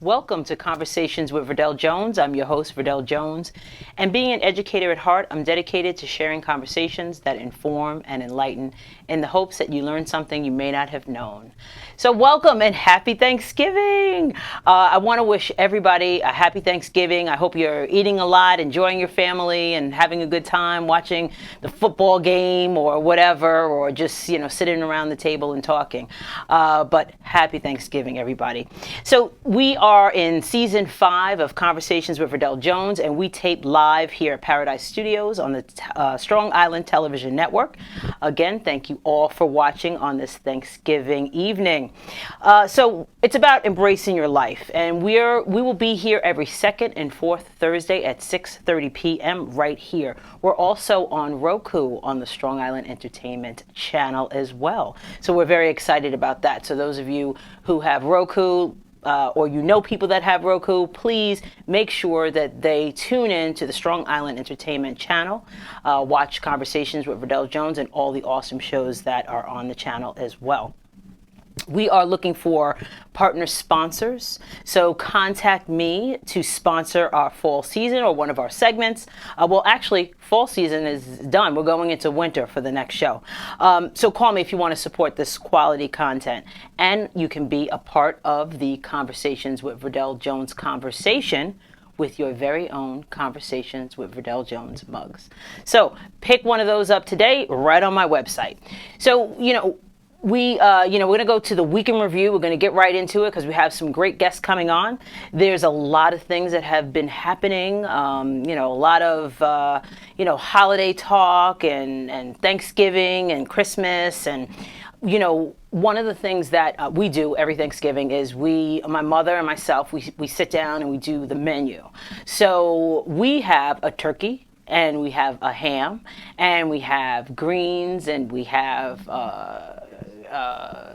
Welcome to Conversations with Verdel Jones. I'm your host, Verdel Jones. And being an educator at heart, I'm dedicated to sharing conversations that inform and enlighten in the hopes that you learn something you may not have known. So welcome and happy Thanksgiving. I want to wish everybody a happy Thanksgiving. I hope you're eating a lot, enjoying your family, and having a good time watching the football game or whatever, or just, sitting around the table and talking. But happy Thanksgiving, everybody. So we are in season 5 of Conversations with Verdel Jones, and we tape live here at Paradise Studios on the Strong Island Television Network. Again, thank you all for watching on this Thanksgiving evening. So it's about embracing your life, and we will be here every second and fourth Thursday at 6:30 p.m. right here. We're also on Roku on the Strong Island Entertainment channel as well. So we're very excited about that. So those of you who have Roku, or people that have Roku, please make sure that they tune in to the Strong Island Entertainment channel, watch Conversations with Verdel Jones and all the awesome shows that are on the channel as well. We are looking for partner sponsors, so contact me to sponsor our fall season or one of our segments. Well, actually, fall season is done. We're going into winter for the next show. So call me if you want to support this quality content. And you can be a part of the Conversations with Verdel Jones conversation with your very own Conversations with Verdel Jones mugs. So pick one of those up today right on my website. So, we're going to go to the week in review. We're going to get right into it because we have some great guests coming on. There's a lot of things that have been happening. A lot of, holiday talk and Thanksgiving and Christmas. And, one of the things that we do every Thanksgiving is my mother and myself, we sit down and we do the menu. So we have a turkey, and we have a ham, and we have greens, and we have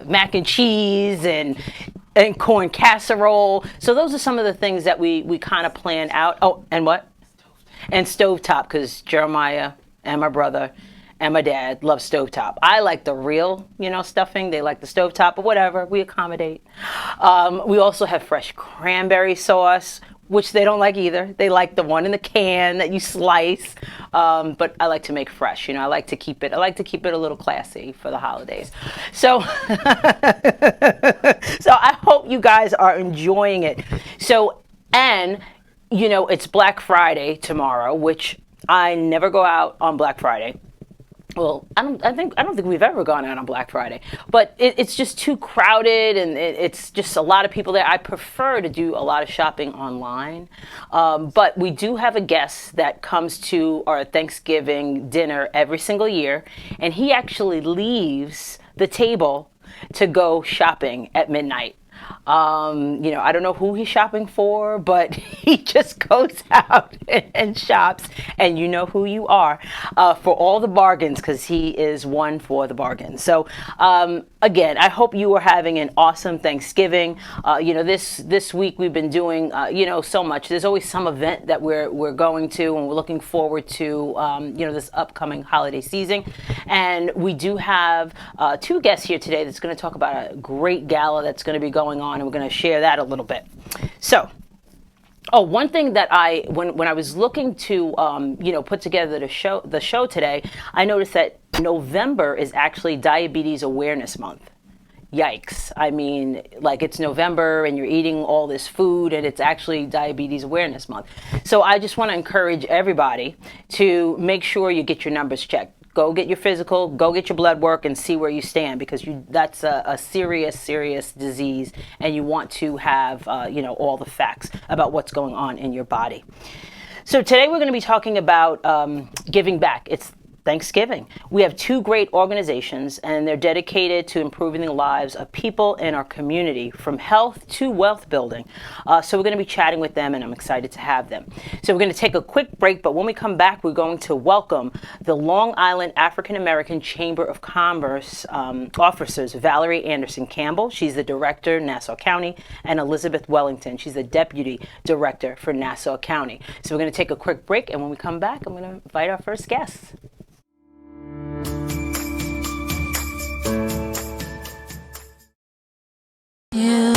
mac and cheese and corn casserole. So those are some of the things that we kind of plan out. Oh, and what? And stovetop, because Jeremiah and my brother and my dad love stovetop. I like the real, stuffing. They like the stovetop, but whatever, we accommodate. We also have fresh cranberry sauce, which they don't like either. They like the one in the can that you slice. But I like to make fresh. I like to keep it a little classy for the holidays. So, so I hope you guys are enjoying it. So, and it's Black Friday tomorrow, which I never go out on Black Friday. Well, I don't think we've ever gone out on Black Friday, but it's just too crowded and it's just a lot of people there. I prefer to do a lot of shopping online, but we do have a guest that comes to our Thanksgiving dinner every single year, and he actually leaves the table to go shopping at midnight. I don't know who he's shopping for, but he just goes out and shops, and you know who you are, for all the bargains, because he is one for the bargains. So, again, I hope you are having an awesome Thanksgiving. This week we've been doing, so much. There's always some event that we're going to, and we're looking forward to, this upcoming holiday season. And we do have 2 guests here today that's going to talk about a great gala that's going to be going on, and we're going to share that a little bit. So, one thing that when I was looking to put together the show today, I noticed that November is actually Diabetes Awareness Month. Yikes. I mean, like, it's November and you're eating all this food, and it's actually Diabetes Awareness Month. So I just want to encourage everybody to make sure you get your numbers checked. Go get your physical, go get your blood work, and see where you stand, because that's a serious disease, and you want to have all the facts about what's going on in your body. So today we're going to be talking about giving back. It's Thanksgiving. We have 2 great organizations, and they're dedicated to improving the lives of people in our community, from health to wealth building. So we're going to be chatting with them, and I'm excited to have them. So we're going to take a quick break, but when we come back, we're going to welcome the Long Island African American Chamber of Commerce officers, Valerie Anderson Campbell. She's the Director, Nassau County, and Elizabeth Wellington. She's the Deputy Director for Nassau County. So we're going to take a quick break, and when we come back, I'm going to invite our first guests. Yeah.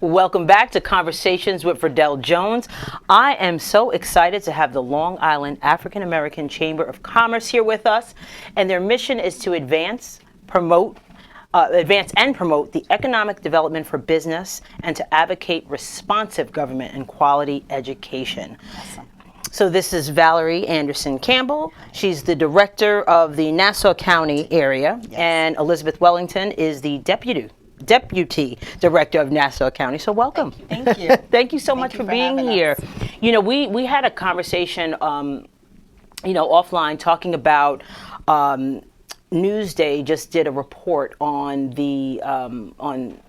Welcome back to Conversations with Verdel Jones. I am so excited to have the Long Island African American Chamber of Commerce here with us, and their mission is to advance and promote the economic development for business and to advocate responsive government and quality education. Awesome. So this is Valerie Anderson Campbell. She's the director of the Nassau County area, and Elizabeth Wellington is the deputy director of Nassau County. So welcome. Thank you. Thank you so much for being here. Us. You know, we had a conversation, offline talking about Newsday just did a report on the on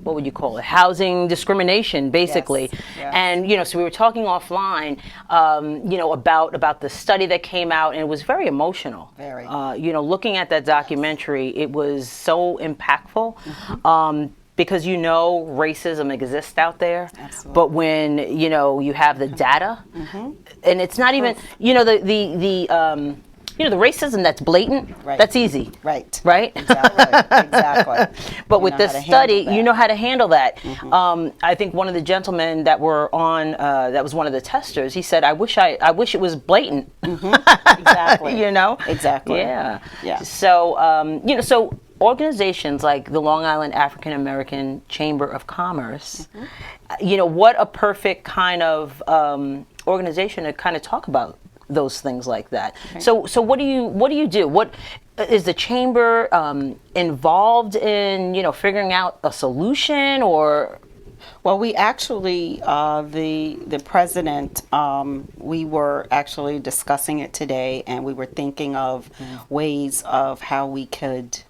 what would you call it? Housing discrimination, basically. Yes. And, so we were talking offline, about the study that came out, and it was very emotional. Very. Looking at that documentary, it was so impactful. Because racism exists out there. Absolutely. But when you have the data, and it's not even the racism that's blatant, right. That's easy. Right. Right? Exactly. But with this study, you know how to handle that. I think one of the gentlemen that were on, that was one of the testers, he said, I wish it was blatant. Exactly. Exactly. Yeah. So, so organizations like the Long Island African American Chamber of Commerce, what a perfect kind of organization to kind of talk about those things like that. Okay. So what do you do? What is the chamber involved in? Figuring out a solution, or? Well, we actually, the president, we were actually discussing it today, and we were thinking of ways of how we could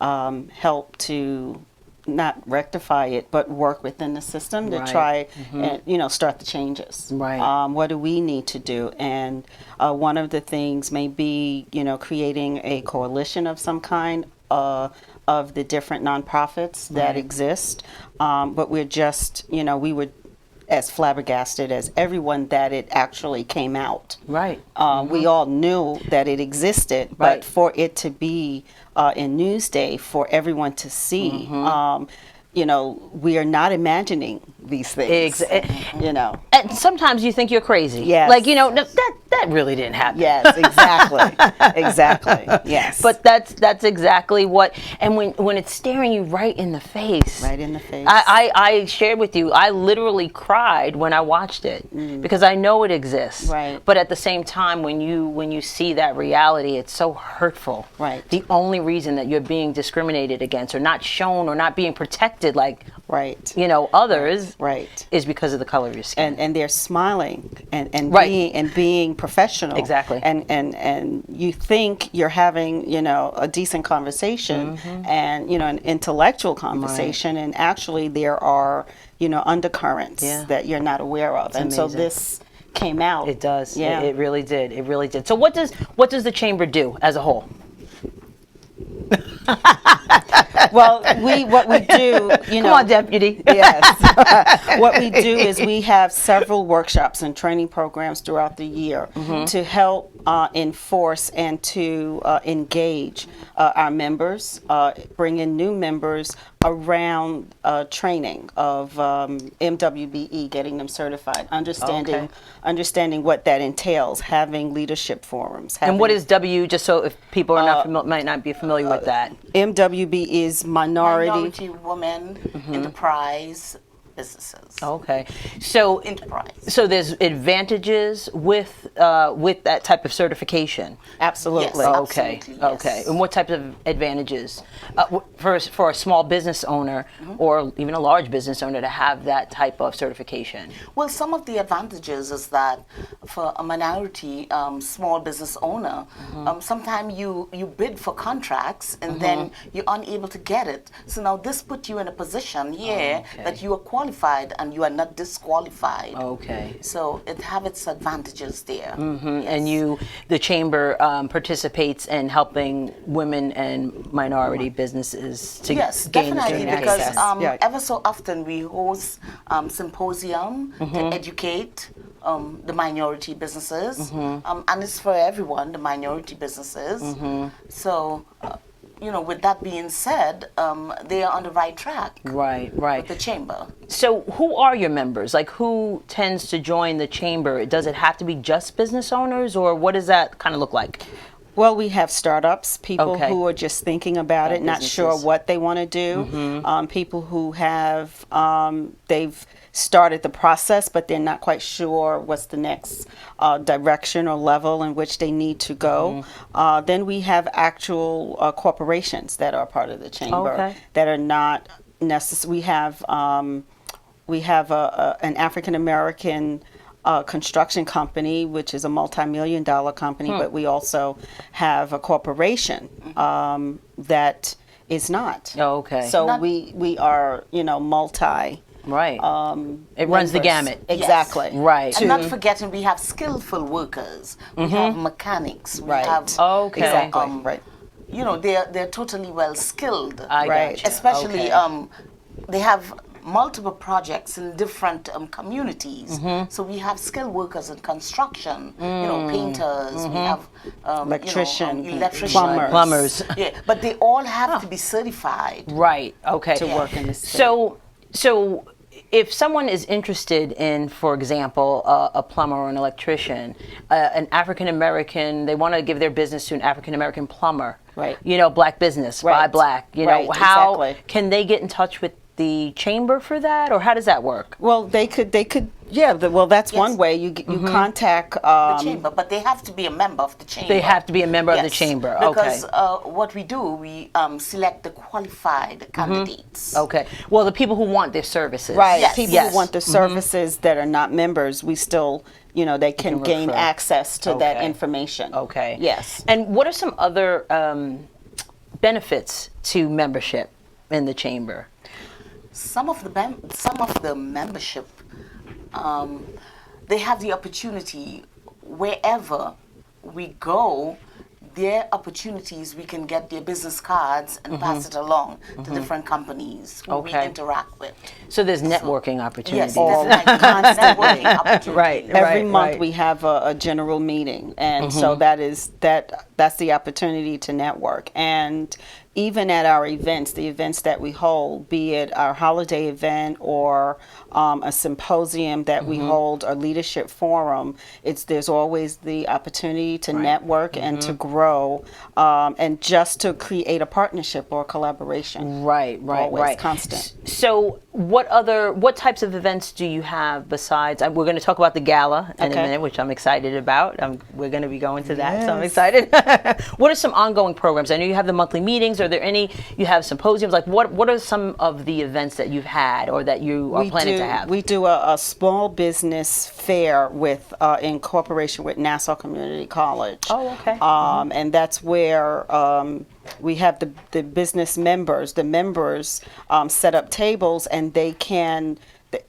help to not rectify it, but work within the system to try and, start the changes. Right. What do we need to do? And one of the things may be, creating a coalition of some kind of the different nonprofits that exist. But we're just, we were as flabbergasted as everyone that it actually came out. Right. We all knew that it existed, but for it to be in Newsday for everyone to see, we are not imagining these things. And sometimes you think you're crazy. Yes. Like, that really didn't happen. Yes, exactly. Exactly. Yes. But that's exactly what, and when it's staring you right in the face. Right in the face. I shared with you, I literally cried when I watched it because I know it exists. Right. But at the same time, when you see that reality, it's so hurtful. Right. The only reason that you're being discriminated against or not shown or not being protected like others is because of the color of your skin. And they're smiling and being professional. Exactly. And you think you're having, a decent conversation and, an intellectual conversation, and actually there are, undercurrents that you're not aware of. And so this came out. It does. Yeah. It really did. It really did. So what does the chamber do as a whole? Well, what we do, Come on, deputy. Yes. What we do is we have several workshops and training programs throughout the year to help enforce and to engage our members, bring in new members around training of MWBE, getting them certified, understanding what that entails, having leadership forums. And what is W, just so if people are might not be familiar with that? MWB is minority women, enterprise businesses. Okay, so Enterprise. So there's advantages with that type of certification. Absolutely. Yes, Okay. absolutely, yes. Okay. And what type of advantages for a small business owner or even a large business owner to have that type of certification? Well, some of the advantages is that for a minority small business owner, sometimes you bid for contracts and then you're unable to get it. So now this put you in a position that you are qualified and you are not disqualified. Okay. So it have its advantages there. Yes. And the chamber participates in helping women and minority businesses to gain definitely, access. because ever so often we host symposium to educate the minority businesses, and it's for everyone, the minority businesses. So with that being said, they are on the right track Right, with right. the chamber. So who are your members? Like, who tends to join the chamber? Does it have to be just business owners, or what does that kind of look like? Well, we have startups, people Okay. who are just thinking about it, not sure businesses. what they want to do. People who have, they've started the process, but they're not quite sure what's the next direction or level in which they need to go. Then we have actual corporations that are part of the chamber Okay. that are not necessary. We have an African American construction company, which is a multi-million-dollar company, but we also have a corporation that is not. Oh, okay. So Not- we are, multi. Right. It runs the members. gamut. Exactly. Right. And not forgetting, we have skillful workers. We have mechanics. We Right. have Okay. Exactly. Right. they're totally well skilled. I Right. gotcha. Especially Okay. they have multiple projects in different communities. So we have skilled workers in construction, painters, we have Electrician, electricians, Plumbers. Yeah, but they all have to be certified. Right. Okay. To work in the state. So if someone is interested in, for example, a plumber or an electrician, an African American, they want to give their business to an African American plumber. Right. Black business, buy Right. black. Right, How exactly. can they get in touch with the chamber for that, or how does that work? Well, they could, yeah. Well, that's Yes. one way. You contact. The chamber, but they have to be a member of the chamber. They have to be a member of the Yes, chamber. Because Okay. what we do, we select the qualified candidates. Okay. Well, the people who want their services. Right. Yes. People Yes. who want the services that are not members, we still, they can gain refer. access to that Okay. information. Okay. Yes. And what are some other benefits to membership in the chamber? Some of the membership, they have the opportunity wherever we go. Their opportunities, we can get their business cards and pass it along to different companies who we Okay. interact with. So there's networking Yes, opportunities. there's like networking opportunities. Right. Every month right. we have a general meeting, and so that's the opportunity to network. And even at our events, the events that we hold, be it our holiday event or a symposium that we hold, a leadership forum, there's always the opportunity to network and to grow, and just to create a partnership or a collaboration. Right, Always right. constant. So what types of events do you have besides, we're going to talk about the gala in a Okay. minute, which I'm excited about. We're going to be going to that, so I'm excited. What are some ongoing programs? I know you have the monthly meetings. Are there any, you have symposiums? Like what are some of the events that you've had or that you are planning to have? We do a small business fair in cooperation with Nassau Community College. Oh, okay. And that's where we have the business members. The members set up tables, and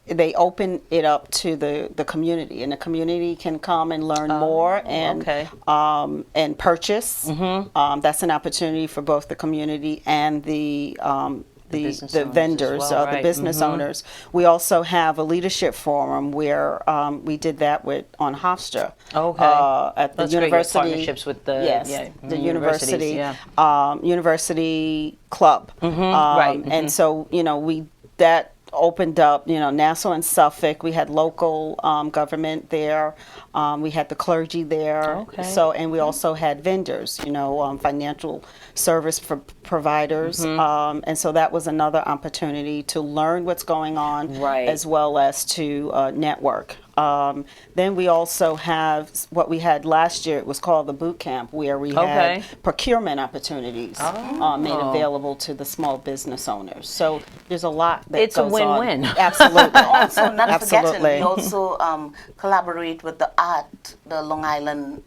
they open it up to the community, and the community can come and learn more and okay. And purchase. That's an opportunity for both the community and the business owners as vendors, well, the right. business owners. We also have a leadership forum where we did that on Hofstra. Okay. At the That's great. You have university. partnerships with the the universities, university, university club. right. And so, that opened up, Nassau and Suffolk. We had local government there. We had the clergy there. Okay. So, and we also had vendors, financial service providers. And so that was another opportunity to learn what's going on, Right. as well as to network. Then we also have what we had last year. It was called the boot camp, where we Okay. had procurement opportunities made available to the small business owners. So there's a lot that It's a goes on. win-win. Absolutely. Also, not forgetting, Absolutely. we also collaborate with the Long Island,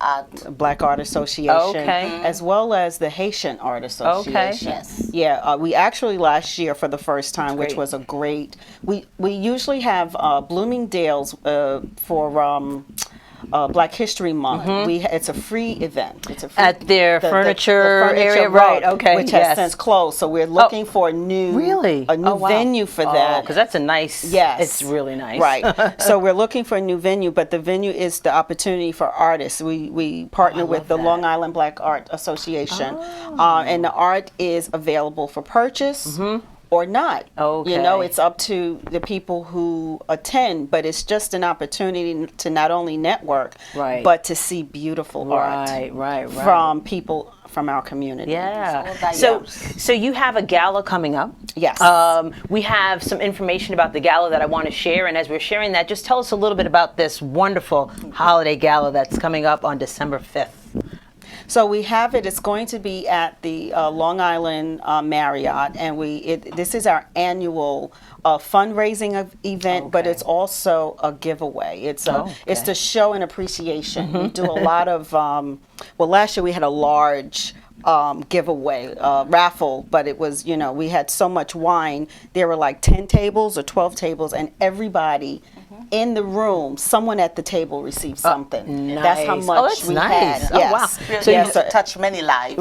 art. Black Art Association, Okay. as well as the Haitian Art Association. Yes. Yeah, we actually last year for the first time, which great. was a great. We usually have Bloomingdale's for Black History Month. It's a free event. It's a free, At their furniture area, right? rug, Okay, which yes. has since closed. So we're looking for a new Wow. venue for that. Because that's a nice. Yes. It's really nice. Right. So we're looking for a new venue, but the venue is the opportunity for artists. We partner with the Long Island Black Art Association, and the art is available for purchase. Or not. You know, Okay. it's up to the people who attend, but it's just an opportunity to not only network, Right. but to see beautiful art Right. from people from our community. Yeah. All that, So, yes. so you have a gala coming up. Yes. We have some information about the gala that I want to share, and as we're sharing that, just tell us a little bit about this wonderful holiday gala that's coming up on December 5th. So we have it. It's going to be at the Long Island Marriott, and this is our annual fundraising event, but it's also a giveaway. It's to show an appreciation. We do a lot of. Well, last year we had a large giveaway raffle, but it was, you know, we had so much wine. There were like 10 tables or 12 tables, and everybody in the room, someone at the table received something. That's how Nice. much Oh, that's we nice. had. Oh, Yes. wow. Really So you- able to touch many lives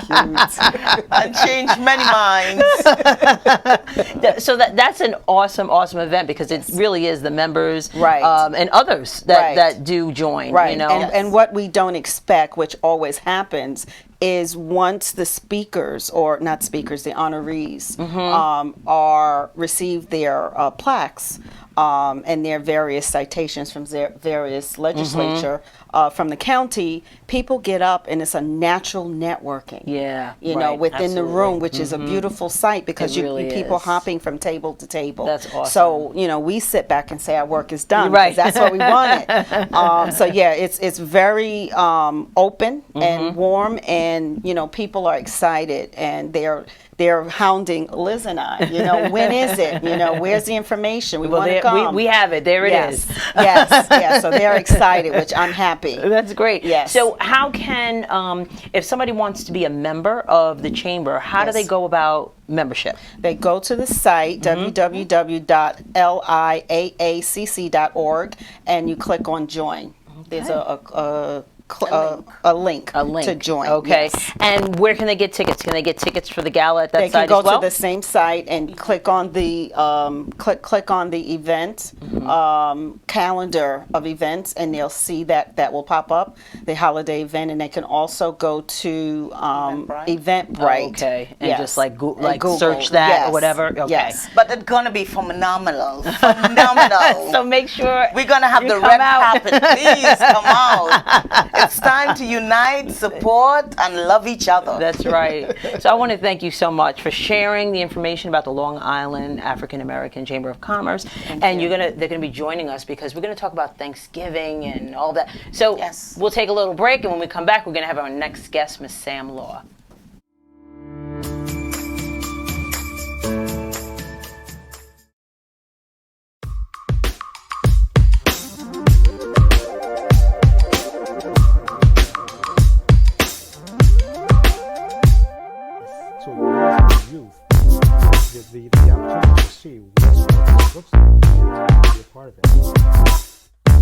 and change many minds. So that's an awesome event because it really is the members Right. And others that, Right. that do join. Right. You know? And what we don't expect, which always happens, is once the speakers, or not speakers, the honorees, are receive their plaques and their various citations from their various legislature from the county, people get up and it's a natural networking. Yeah, You know, right, within the room, absolutely. which is a beautiful sight because It really people is. hopping from table to table. That's awesome. So, you know, we sit back and say our work is done. Right. Because that's what we wanted. So yeah, it's very open and warm, and you know, people are excited and they're hounding Liz and I. You know, when is it? You know, where's the information? We want to come. we have it. There it is. Yes. So they're excited, which I'm happy. That's great. Yes. So how can, if somebody wants to be a member of the chamber, how do they go about membership? They go to the site, www.liaacc.org, and you click on join. There's a link to join. Okay. Yes. And where can they get tickets? Can they get tickets for the gala at that They site can go as well? to the same site and click on the click on the event calendar of events, and they'll see that will pop up, the holiday event, and they can also go to Eventbrite. Okay. And Yes. just like And Google, search that yes. or whatever. Okay. Yes. But it's gonna be phenomenal. Phenomenal. So make sure We're gonna have you the come red out. carpet. Please come out. It's time to unite, support, and love each other. That's right. So I want to thank you so much for sharing the information about the Long Island African American Chamber of Commerce. And they're gonna be joining us because we're gonna talk about Thanksgiving and all that. So Yes. we'll take a little break, and when we come back, we're gonna have our next guest, Miss Sam Law. So as a youth, the opportunity to see what it looks like and to be a part of it.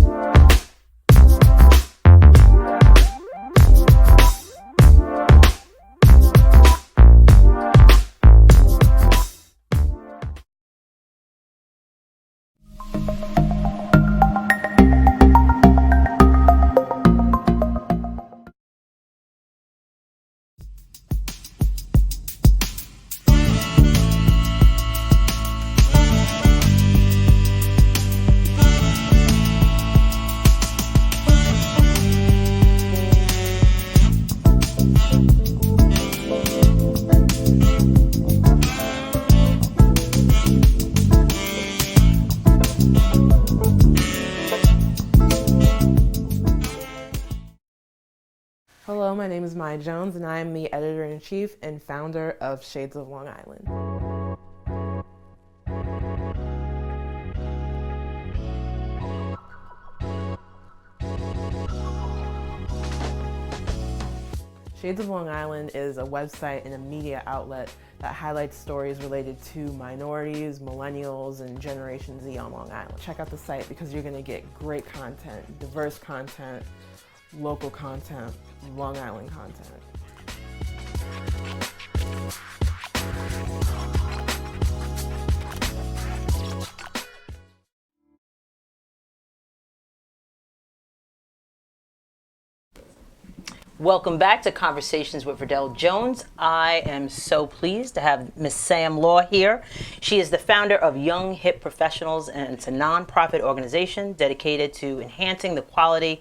Hello, my name is Maya Jones, and I am the editor-in-chief and founder of Shades of Long Island. Shades of Long Island is a website and a media outlet that highlights stories related to minorities, millennials, and Generation Z on Long Island. Check out the site because you're going to get great content, diverse content, local content, Long Island content. Welcome back to Conversations with Verdel Jones. I am so pleased to have Miss Sam Law here. She is the founder of Young Hip Professionals, and it's a nonprofit organization dedicated to enhancing the quality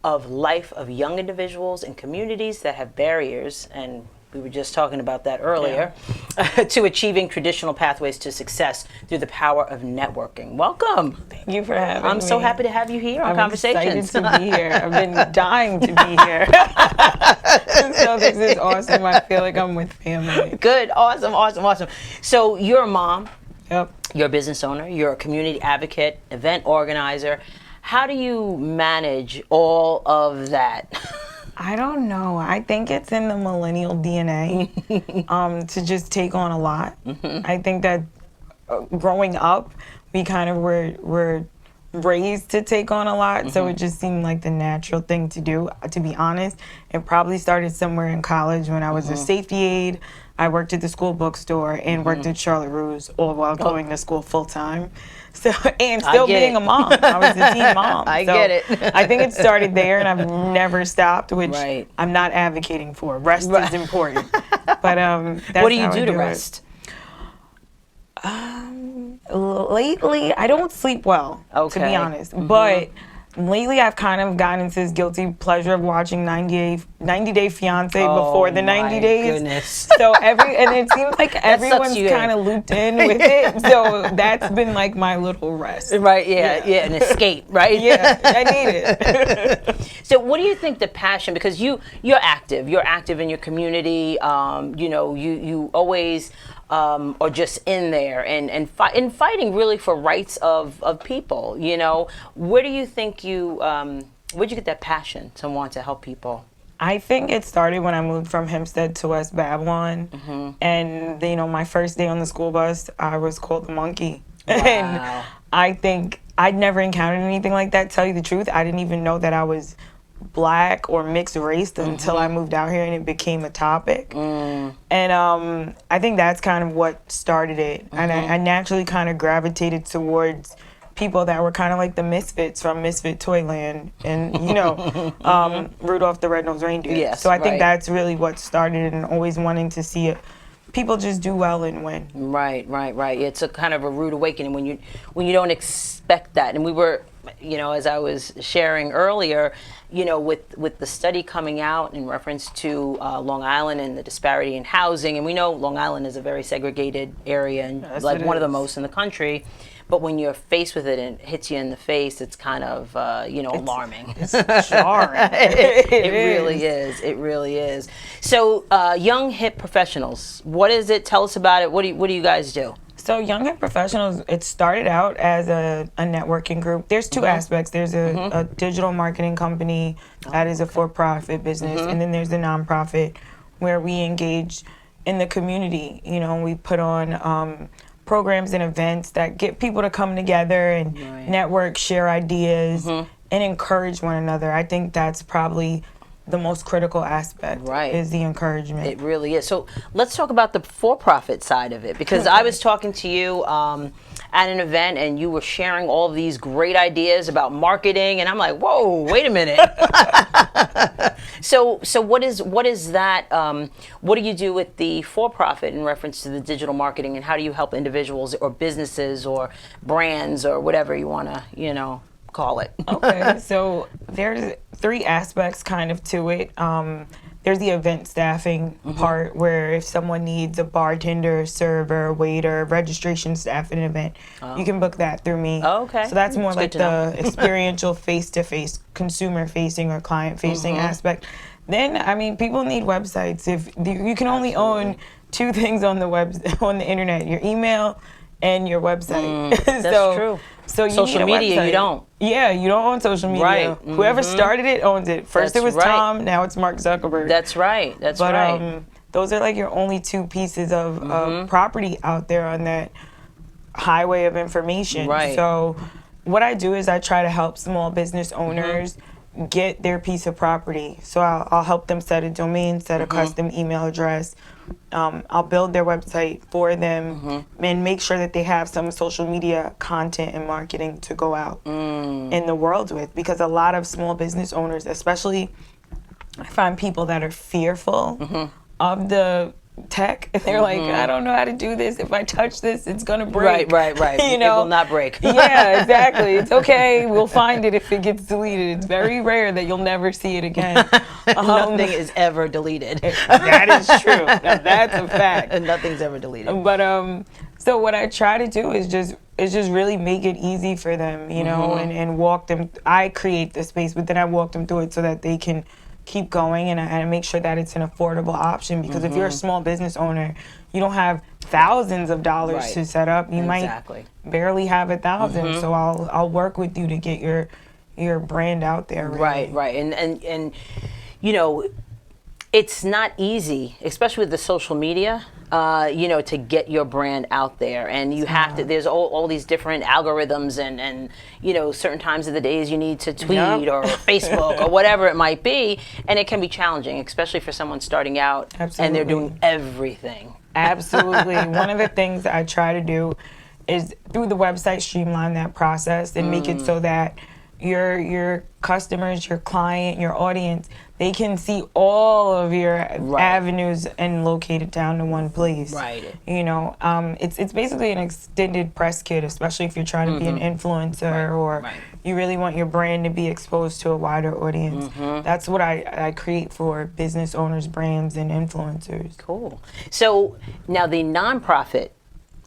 of life of young individuals in communities that have barriers, and we were just talking about that earlier, to achieving traditional pathways to success through the power of networking. Welcome. Thank you for having me. I'm so happy to have you here on Conversations. I'm excited to be here. I've been dying to be here. So this is awesome. I feel like I'm with family. Good. Awesome. So you're a mom. Yep. You're a business owner. You're a community advocate, event organizer. How do you manage all of that? I don't know. I think it's in the millennial DNA to just take on a lot. I think that growing up, we kind of were raised to take on a lot, so it just seemed like the natural thing to do. To be honest, it probably started somewhere in college when I was a safety aide. I worked at the school bookstore and worked at Charlotte Rue's, all while going to school full time. So, and still being a mom. I was a teen mom. I get it. I think it started there, and I've never stopped, which Right. I'm not advocating for. Rest is important. But that's What do you how I do to it. rest? Lately, I don't sleep well, to Okay. be honest. But lately, I've kind of gotten into this guilty pleasure of watching 90 Day Fiance before the 90 my days. goodness. So and it seems like everyone's you in. kind of looped in with it. So that's been like my little rest. Right, yeah, an escape, right? Yeah, I need it. So what do you think the passion, because you're active in your community, you always are just in there and fighting really for rights of people, where do you think where'd you get that passion to want to help people? I think it started when I moved from Hempstead to West Babylon, and my first day on the school bus, I was called the monkey. Wow. And I think I'd never encountered anything like that. Tell you the truth, I didn't even know that I was Black or mixed race until I moved out here and it became a topic. And I think that's kind of what started it. And I naturally kind of gravitated towards people that were kind of like the misfits from Misfit Toyland and, Rudolph the Red-Nosed Reindeer. Yes, so I think right. that's really what started it, and always wanting to see people just do well and win. Right. It's a kind of a rude awakening when you don't expect that. And we were, as I was sharing earlier, with the study coming out in reference to Long Island and the disparity in housing, and we know Long Island is a very segregated area and Yes, like it one of the is. most in the country. But when you're faced with it and it hits you in the face, it's kind of, alarming. It's jarring. It really is. So, Young Hip Professionals, what is it? Tell us about it. What do you guys do? So Young Hip Professionals, it started out as a networking group. There's two aspects. There's a digital marketing company that is a for-profit business, and then there's the nonprofit where we engage in the community. We put on programs and events that get people to come together and network, share ideas, and encourage one another. I think that's probably the most critical aspect, is the encouragement. It really is. So let's talk about the for-profit side of it, because I was talking to you at an event and you were sharing all of these great ideas about marketing, and I'm like, whoa, wait a minute. So what is that? What do you do with the for-profit in reference to the digital marketing, and how do you help individuals or businesses or brands or whatever you want to, call it? Okay, so there's three aspects kind of to it. There's the event staffing part, where if someone needs a bartender, server, waiter, registration staff at an event, you can book that through me. Oh, okay. So that's more That's like good to the experiential face-to-face, consumer-facing or client-facing aspect. Then, people need websites. If you can only own two things on the internet, your email and your website. That's true. So you Social need a media, you website. don't. Yeah, you don't own social media. Right. Whoever started it owns it. First That's it was right. Tom, now it's Mark Zuckerberg. That's right. That's But right. those are like your only two pieces of property out there on that highway of information. Right. So what I do is I try to help small business owners get their piece of property. So I'll help them set a domain, set a custom email address. I'll build their website for them and make sure that they have some social media content and marketing to go out in the world with, because a lot of small business owners, especially, I find people that are fearful of the tech, and they're like, I don't know how to do this. If I touch this, it's gonna break. Right. You know? It will not break. Yeah, exactly. It's okay. We'll find it if it gets deleted. It's very rare that you'll never see it again. Nothing is ever deleted. That is true. Now, that's a fact. Nothing's ever deleted. But so what I try to do is just really make it easy for them, you know, and walk them. I create the space, but then I walk them through it so that they can keep going, and I make sure that it's an affordable option, because if you're a small business owner, you don't have thousands of dollars Right. to set up. You Exactly. might barely have 1,000. So I'll work with you to get your brand out there. Really. Right. And you know, it's not easy, especially with the social media, you know, to get your brand out there. And you have to, there's all these different algorithms and, you know, certain times of the days you need to tweet or Facebook or whatever it might be. And it can be challenging, especially for someone starting out and they're doing everything. Absolutely. One of the things that I try to do is through the website streamline that process and make it so that your customers, your client, your audience, they can see all of your avenues and locate it down to one place. Right. You know, it's basically an extended press kit, especially if you're trying to be an influencer or you really want your brand to be exposed to a wider audience. That's what I create for business owners, brands, and influencers. Cool. So now the nonprofit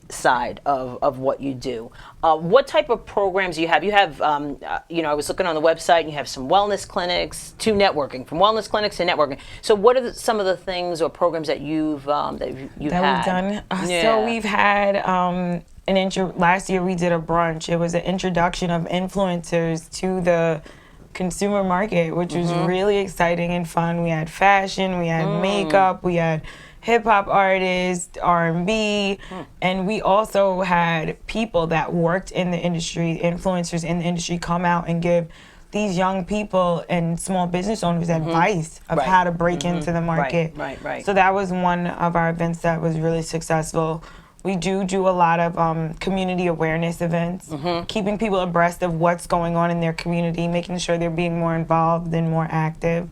side of what you do. What type of programs do you have? You have, you know, I was looking on the website, and you have some wellness clinics to networking, from wellness clinics to networking. So what are some of the things or programs that you've had? We've done. So we've had last year we did a brunch. It was an introduction of influencers to the consumer market, which was really exciting and fun. We had fashion, we had makeup, we had hip-hop artists, R&B, and we also had people that worked in the industry, influencers in the industry, come out and give these young people and small business owners advice of how to break into the market. Right. So that was one of our events that was really successful. We do a lot of community awareness events, keeping people abreast of what's going on in their community, making sure they're being more involved and more active.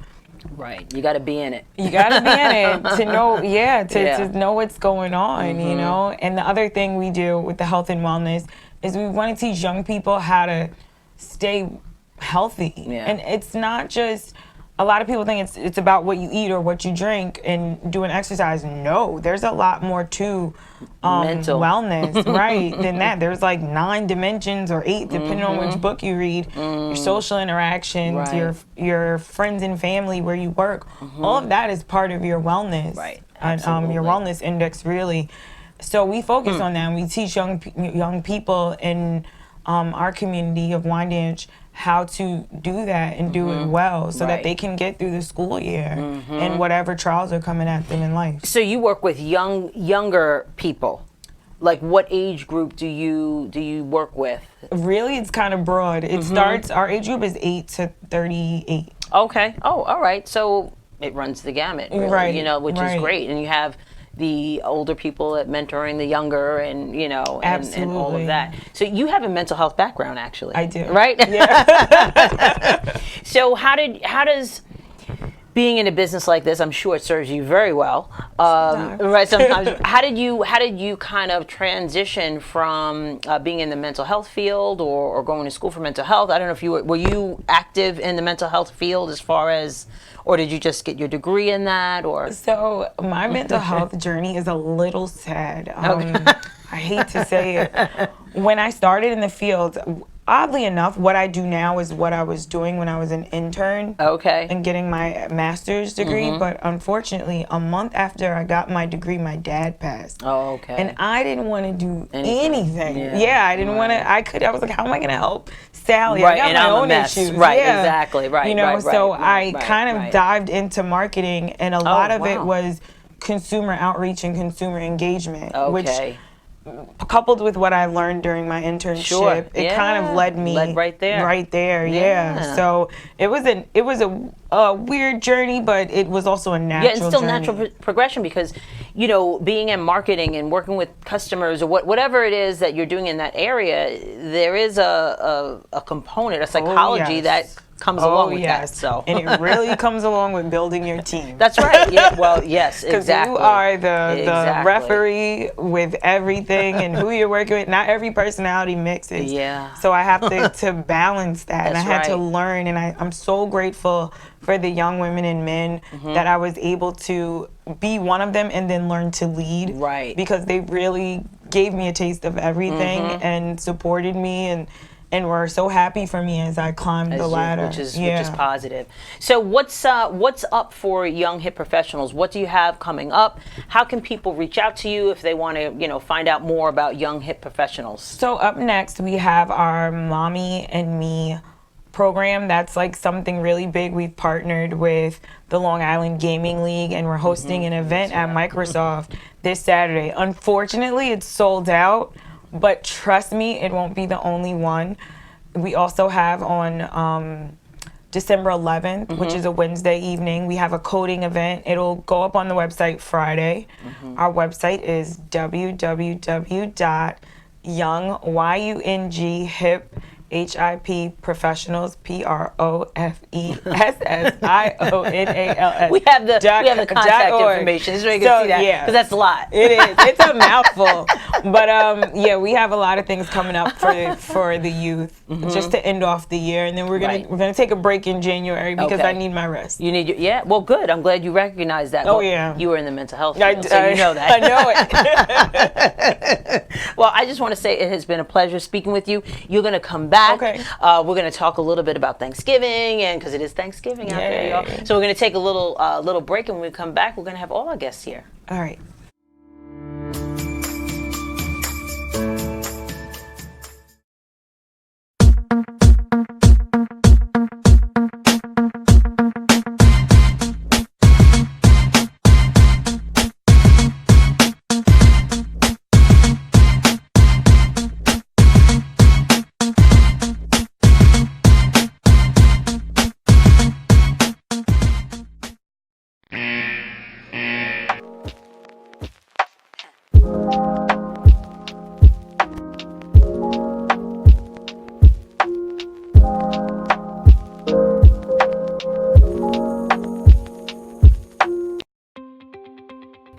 Right. You got to be in it. You got to be in it to know, to know what's going on, you know? And the other thing we do with the health and wellness is we want to teach young people how to stay healthy. And it's not just, a lot of people think it's about what you eat or what you drink and doing exercise. No, there's a lot more to mental wellness, than that. There's like 9 dimensions or 8, depending on which book you read. Your social interactions, your friends and family, where you work, all of that is part of your wellness. And your wellness index, really. So we focus on that, and we teach young people in our community of Wyandanch how to do that and do it well, so that they can get through the school year and whatever trials are coming at them in life. So you work with younger people. Like, what age group do you work with? Really, it's kind of broad. It starts, our age group is 8 to 38. Okay. Oh, all right. So it runs the gamut, really, you know, which is great. And you have the older people at mentoring the younger, and you know, and all of that. So you have a mental health background, actually. I do. Right? Yeah. So how does being in a business like this, I'm sure it serves you very well. Right. Sometimes. How did you kind of transition from being in the mental health field or going to school for mental health? I don't know if were you active in the mental health field as far as, or did you just get your degree in that? Or so my mental health journey is a little sad. I hate to say it. When I started in the field, oddly enough, what I do now is what I was doing when I was an intern. Okay. And getting my master's degree. But unfortunately, a month after I got my degree, my dad passed. Oh, okay. And I didn't want to do anything. Yeah. Yeah, I didn't want to. I was like, how am I going to help Sally? Right, I got and my I'm a own mess. issues. Right, Yeah. exactly. Right, You know, right, so right, I kind of right. dived into marketing, and a lot of it wow. was consumer outreach and consumer engagement, which Okay. coupled with what I learned during my internship, Sure. it kind of led me right there. Right there, Yeah. yeah. So it was a weird journey, but it was also a natural Yeah, and still journey. natural progression because, you know, being in marketing and working with customers or whatever it is that you're doing in that area, there is a component, a psychology yes. that comes along with that. So And it really comes along with building your team. that's right. Yeah. Well, yes, Because exactly. you are the Exactly. referee with everything and who you're working with. Not every personality mixes. Yeah. So I have to balance that. And I That's had to right. learn. And I'm so grateful for the young women and men Mm-hmm. that I was able to be one of them and then learn to lead. Right. Because they really gave me a taste of everything Mm-hmm. and supported me and were so happy for me as I climbed the ladder. Which is positive. So what's up for young hip professionals? What do you have coming up? How can people reach out to you if they want to, find out more about young hip professionals? So up next we have our Mommy and Me program. That's like something really big. We've partnered with the Long Island Gaming League, and we're hosting an event at Microsoft this Saturday. Unfortunately, it's sold out. But trust me, it won't be the only one. We also have on December 11th, which is a Wednesday evening, we have a coding event. It'll go up on the website Friday. Our website is www.younghip professionals professionals. We have the contact information. This is where you can see that because that's a lot. It is. It's a mouthful. But yeah, we have a lot of things coming up for the youth just to end off the year, and then we're gonna take a break in January because Okay. I need my rest. You need well, good. I'm glad you recognize that. Oh, Well, yeah. You were in the mental health field, so you know that. I know it. Well, I just want to say it has been a pleasure speaking with you. You're going to come back. Okay. We're going to talk a little bit about Thanksgiving, and because it is Thanksgiving out there, y'all. Yay. So we're going to take a little break, and when we come back, we're going to have all our guests here. All right.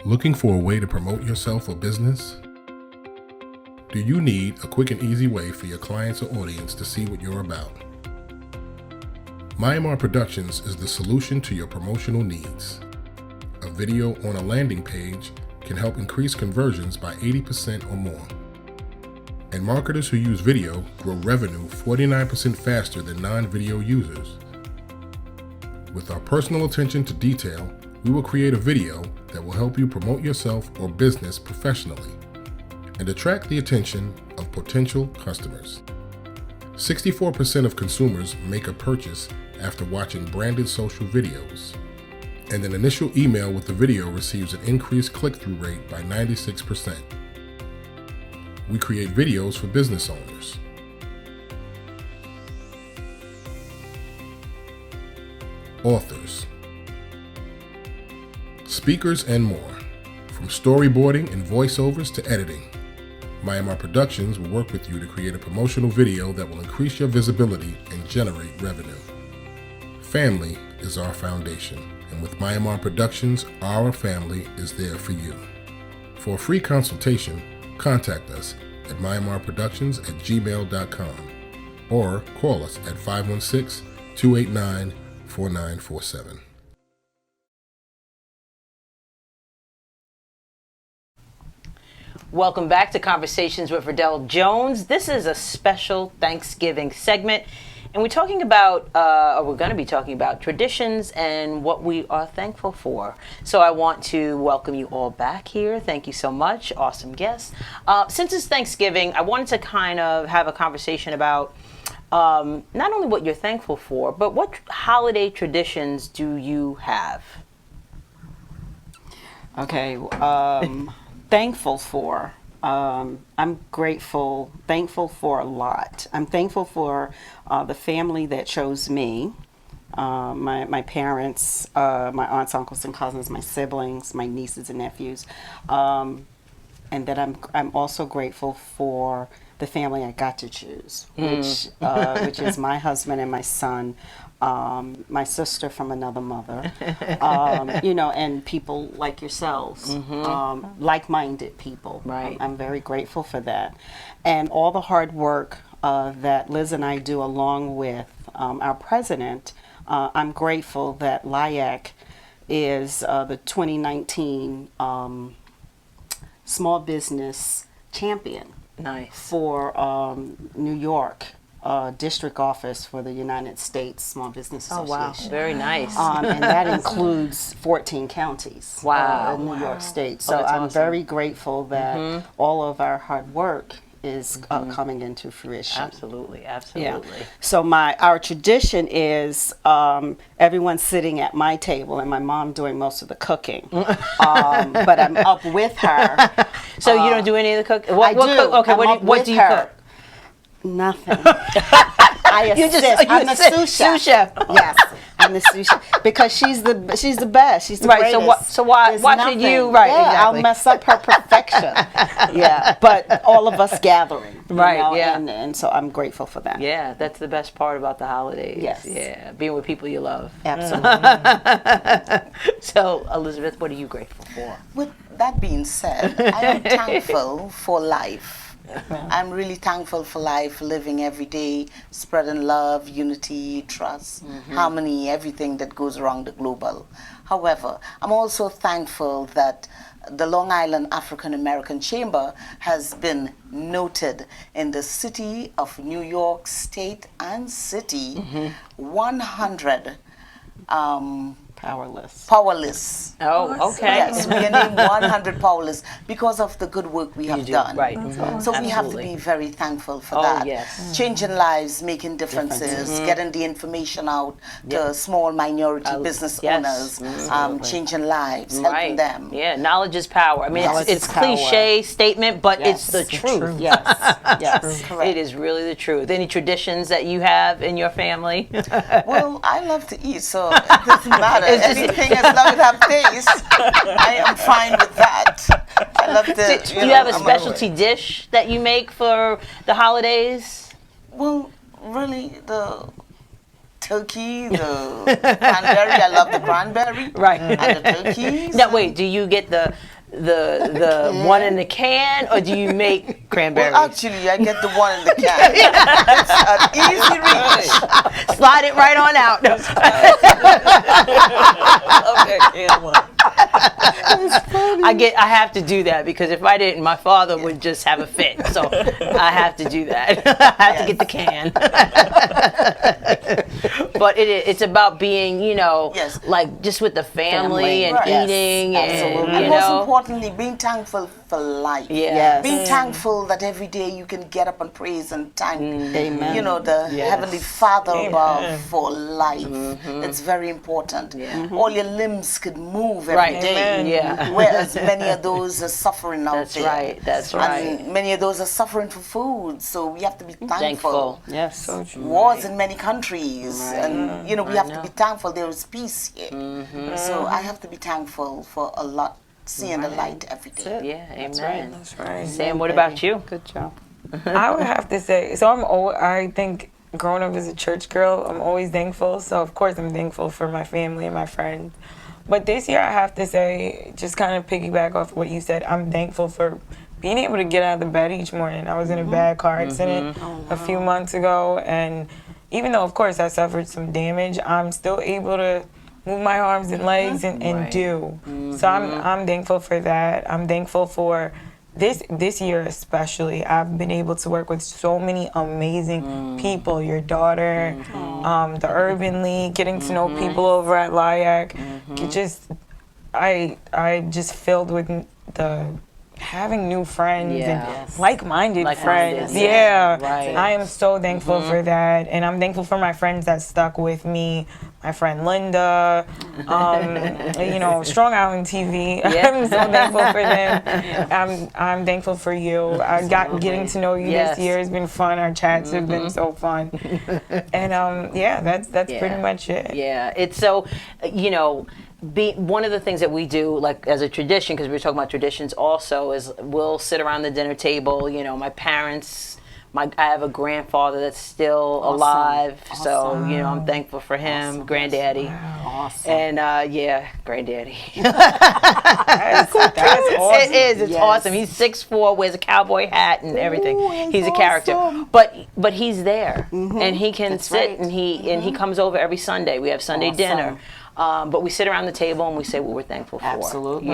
Looking for a way to promote yourself or business? Do you need a quick and easy way for your clients or audience to see what you're about? Myanmar Productions is the solution to your promotional needs. A video on a landing page can help increase conversions by 80% or more. And marketers who use video grow revenue 49% faster than non-video users. With our personal attention to detail, we will create a video that will help you promote yourself or business professionally and attract the attention of potential customers. 64% of consumers make a purchase after watching branded social videos, and an initial email with the video receives an increased click-through rate by 96%. We create videos for business owners, authors, speakers, and more. From storyboarding and voiceovers to editing, Myanmar Productions will work with you to create a promotional video that will increase your visibility and generate revenue. Family is our foundation, and with Myanmar Productions, our family is there for you. For a free consultation, contact us at myanmarproductions@gmail.com or call us at 516-289-4947. Welcome back to Conversations with Verdel Jones. This is a special Thanksgiving segment, and we're talking about, or we're going to be talking about traditions and what we are thankful for. So I want to welcome you all back here. Thank you so much. Awesome guests. Since it's Thanksgiving, I wanted to kind of have a conversation about not only what you're thankful for, but what holiday traditions do you have? Okay, thankful for. I'm thankful for a lot. I'm thankful for the family that chose me, my parents, my aunts, uncles, and cousins, my siblings, my nieces and nephews, and that I'm also grateful for the family I got to choose, which is my husband and my son. My sister from another mother, and people like yourselves, like-minded people. Right. I'm very grateful for that. And all the hard work that Liz and I do along with our president, I'm grateful that LIAC is the 2019 Small Business Champion. Nice. For New York. District office for the United States Small Business Oh, Association. wow. Very nice. And that includes 14 counties Wow. in New York State. So that's I'm awesome. very grateful that all of our hard work is coming into fruition. Absolutely, Yeah. absolutely. So our tradition is everyone sitting at my table and my mom doing most of the cooking. But I'm up with her. So you don't do any of the cooking? I do. Okay, I'm what up do you with her. cook? Nothing. I assist. I'm the sous chef. Sous chef. Yes, I'm the sous chef because she's the best. She's the Right, greatest. so why There's should nothing. you? Right, Yeah, exactly. I'll mess up her perfection. Yeah, but all of us gathering. Right, You know, yeah. and so I'm grateful for that. Yeah, that's the best part about the holidays. Yes. Yeah, being with people you love. Absolutely. So, Elizabeth, what are you grateful for? With that being said, I am thankful for life. I'm really thankful for life, living every day, spreading love, unity, trust, harmony, everything that goes around the global. However, I'm also thankful that the Long Island African American Chamber has been noted in the city of New York State and City 100 powerless. Oh, okay. Yes, we are named 100 powerless because of the good work we have do, done. right. So we have to Absolutely. be very thankful for Oh, that. yes. Changing lives, making differences, getting the information out to small minority business yes. owners, changing lives, helping them. Yeah, knowledge is power. I mean, Knowledge it's is power. cliche statement, but Yes. it's the truth. Yes. Yes. Correct. It is really the truth. Any traditions that you have in your family? Well, I love to eat, so it doesn't matter. Anything as long as I have taste, I am fine with that. I love to. Do you have a specialty dish that you make for the holidays? Well, really, the turkey, the cranberry. I love the cranberry. Right. And the turkeys. Now, wait, do you get the one in the can, or do you make cranberries? Well, actually, I get the one in the can. It's an easy reach. Slide it right on out. I have to do that because if I didn't, my father would just have a fit. So I have to do that. I have to get the can. But it's about being, Yes. like just with the family and Right. Yes, eating absolutely. and And most importantly, being thankful for life. Yeah. Yes. Being thankful that every day you can get up and praise and thank, Amen. the Heavenly Father above for life. It's very important. All your limbs could move every Right. day. Amen. Yeah. Whereas many of those are suffering out That's there. right. That's right. And many of those are suffering for food. So we have to be thankful. Thankful. Yes. So Wars in many countries, and we have to know. be thankful there is peace here. So I have to be thankful for a lot, seeing the light every day. Yeah, amen. That's right. Sam, what about you? Good job. I would have to say, I think growing up as a church girl, I'm always thankful. So of course I'm thankful for my family and my friends. But this year I have to say, just kind of piggyback off what you said, I'm thankful for being able to get out of the bed each morning. I was in a bad car accident a few months ago, and even though of course I suffered some damage, I'm still able to move my arms and legs and Right. do. So I'm thankful for that. I'm thankful for this year especially, I've been able to work with so many amazing people. Your daughter, the Urban League, getting to know people over at LIAC. I just filled with having new friends and like-minded friends. Yeah, right. I am so thankful for that, and I'm thankful for my friends that stuck with me. My friend Linda, Strong Island TV. I'm so thankful for them. I'm thankful for you. Getting to know you this year has been fun. Our chats have been so fun, and that's pretty much it. Yeah, it's so, one of the things that we do, like as a tradition, because we were talking about traditions also, is we'll sit around the dinner table. My parents, I have a grandfather that's still alive, so I'm thankful for him. Granddaddy, Awesome. and granddaddy. That's awesome. It is. It's awesome. He's 6'4", wears a cowboy hat and everything. He's a character, but he's there, and he can sit, and he comes over every Sunday. We have Sunday dinner. But we sit around the table and we say what we're thankful for. Absolutely.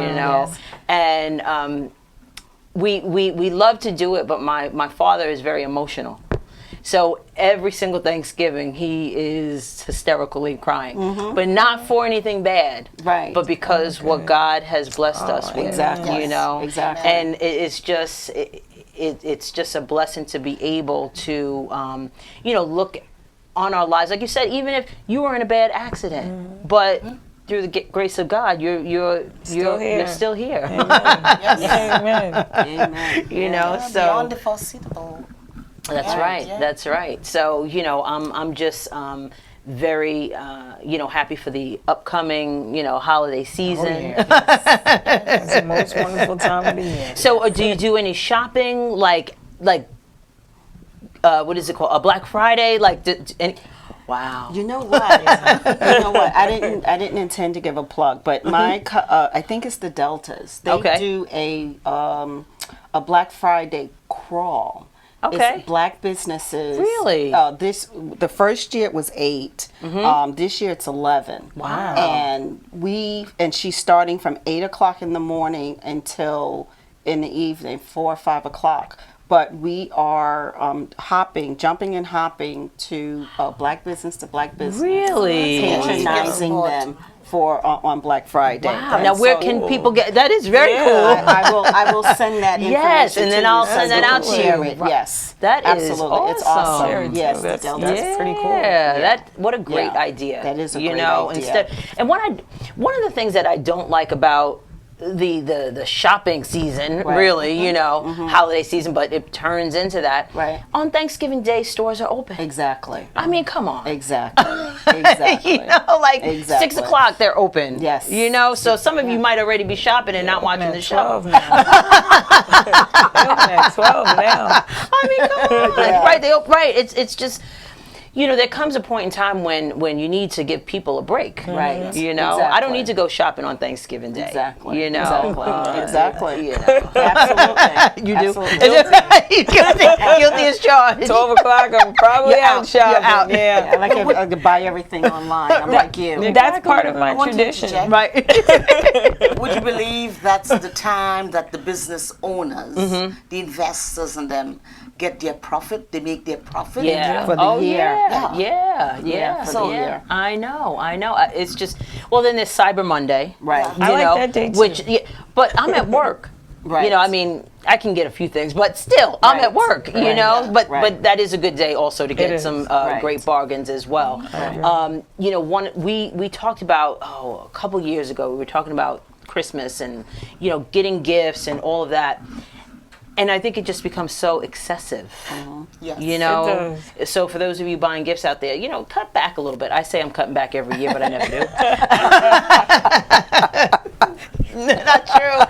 And we love to do it, but my father is very emotional. So every single Thanksgiving he is hysterically crying, but not for anything bad, right? But because what God has blessed us with, exactly. Exactly. And it's just a blessing to be able to look on our lives, like you said, even if you were in a bad accident, but through the grace of God, you're still here. Amen. Amen. So beyond the foreseeable. That's right. Yeah. That's right. So I'm just very happy for the upcoming holiday season. It's the most wonderful time of the year. So do you do any shopping like? What is it called? A Black Friday? Wow. You know what? I didn't intend to give a plug, but my I think it's the Deltas. They do a Black Friday crawl. Okay. It's Black businesses. Really? The first year it was 8. This year it's 11. Wow. And she's starting from 8:00 in the morning until in the evening, 4 or 5 o'clock. But we are jumping and hopping to Black business to Black business. Really? Patronizing them on Black Friday. Wow. Now, where can people get? That is very cool. I will send that information. Yes, and then I'll send that out to you. Yes, that is absolutely. awesome. It's awesome. Yes, that's pretty cool. Yeah, what a great idea. That is a great idea. One of the things that I don't like about the shopping season, really, holiday season, but it turns into that. Right. On Thanksgiving Day, stores are open. Exactly. I mean, come on. Exactly. Exactly. 6 o'clock they're open. Yes. So some of you might already be shopping and not watching the show. 12 now. They're at 12 now. I mean, come on. Right. It's just. There comes a point in time when you need to give people a break. Right. Exactly. I don't need to go shopping on Thanksgiving Day. Exactly. Exactly. Absolutely. You do. Absolutely. Guilty as charged. 12 o'clock, I'm probably out shopping. You're out. Yeah. I like to buy everything online. I'm like you. That's part of my tradition. Right. Would you believe that's the time that the business owners, the investors and them, get their profit? They make their profit for the year. Yeah. For the year. I know. It's just, then there's Cyber Monday. Right. I like that day too. But I'm at work. Right. I can get a few things, but still, I'm at work, But that is a good day also to get some great bargains as well. We talked about, a couple years ago, we were talking about Christmas and, getting gifts and all of that. And I think it just becomes so excessive. Yes. It does. So for those of you buying gifts out there, cut back a little bit. I say I'm cutting back every year, but I never do. Not true.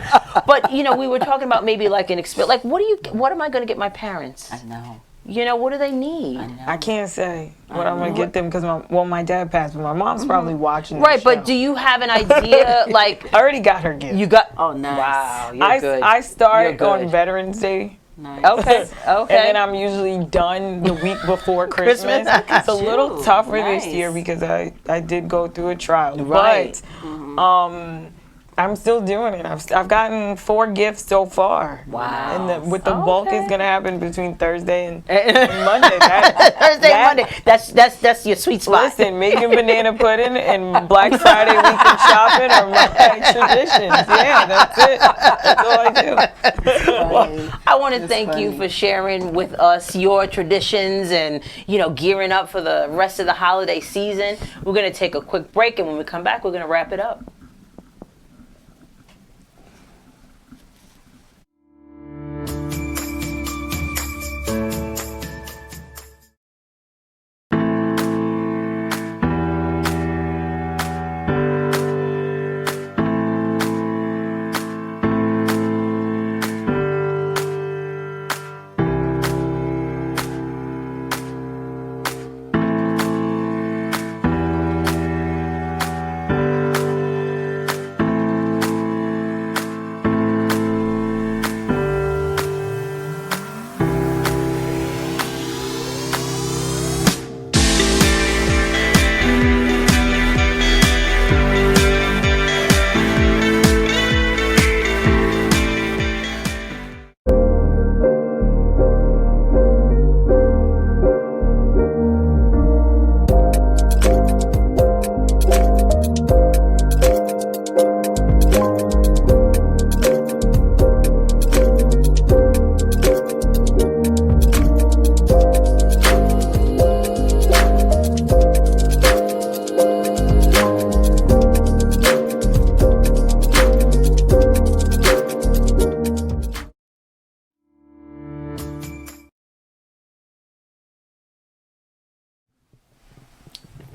But we were talking about maybe like an experience. Like, what am I going to get my parents? I know. What do they need? I can't say what I'm going to get them because my dad passed, but my mom's probably watching. Right, the but show. do you have an idea? Like, I already got her gift. you got. Oh, nice. Wow, you're good. I start You're on good. Veterans Day. Nice. Okay. And then I'm usually done the week before Christmas. It's a little tougher this year because I did go through a trial. Right. But I'm still doing it. I've gotten 4 gifts so far. Wow. And with the bulk is gonna happen between Thursday and Monday. Thursday, Monday. That's your sweet spot. Listen, making banana pudding and Black Friday weekend shopping are my traditions. Yeah, that's it. That's all I do. Well, I want to thank you for sharing with us your traditions and, gearing up for the rest of the holiday season. We're going to take a quick break, and when we come back, we're going to wrap it up.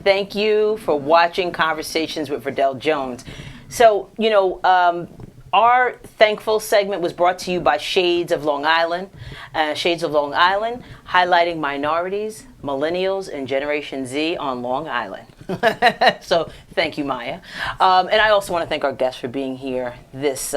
Thank you for watching Conversations with Verdel Jones. So, our thankful segment was brought to you by Shades of Long Island. Shades of Long Island, highlighting minorities, millennials, and Generation Z on Long Island. So thank you, Maya. And I also want to thank our guests for being here this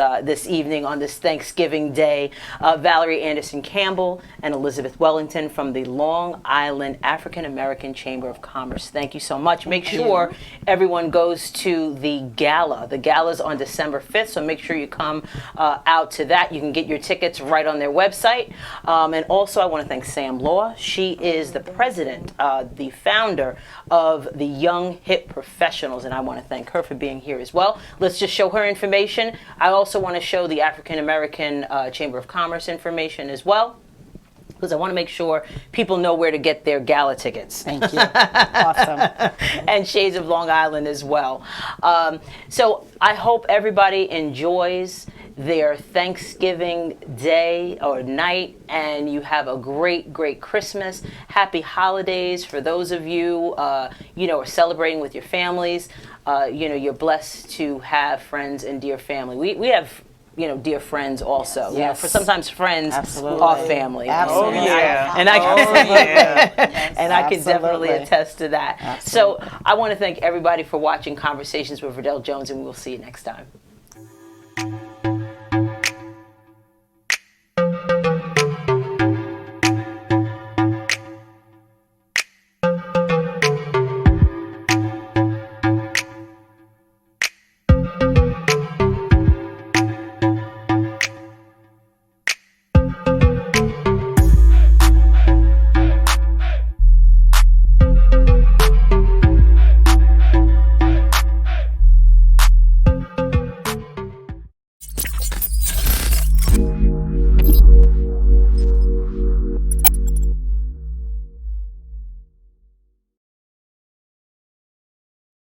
evening on this Thanksgiving Day. Valerie Anderson Campbell and Elizabeth Wellington from the Long Island African American Chamber of Commerce. Thank you so much. Make sure everyone goes to the gala. The gala's on December 5th, so make sure you come out to that. You can get your tickets right on their website. And also I want to thank Sam Law. She is the president, the founder of the Young Hip Professionals, and I want to thank her for being here as well. Let's just show her information. I also want to show the African American Chamber of Commerce information as well, because I want to make sure people know where to get their gala tickets. Thank you. Awesome. And Shades of Long Island as well. So I hope everybody enjoys their Thanksgiving day or night, and you have a great, great Christmas. Happy holidays for those of you, are celebrating with your families. You're blessed to have friends and dear family. We have, dear friends also. Yes. For sometimes friends Absolutely. are family. Absolutely. Oh, yeah. And I can definitely Absolutely. attest to that. Absolutely. So I want to thank everybody for watching Conversations with Verdel Jones, and we'll see you next time.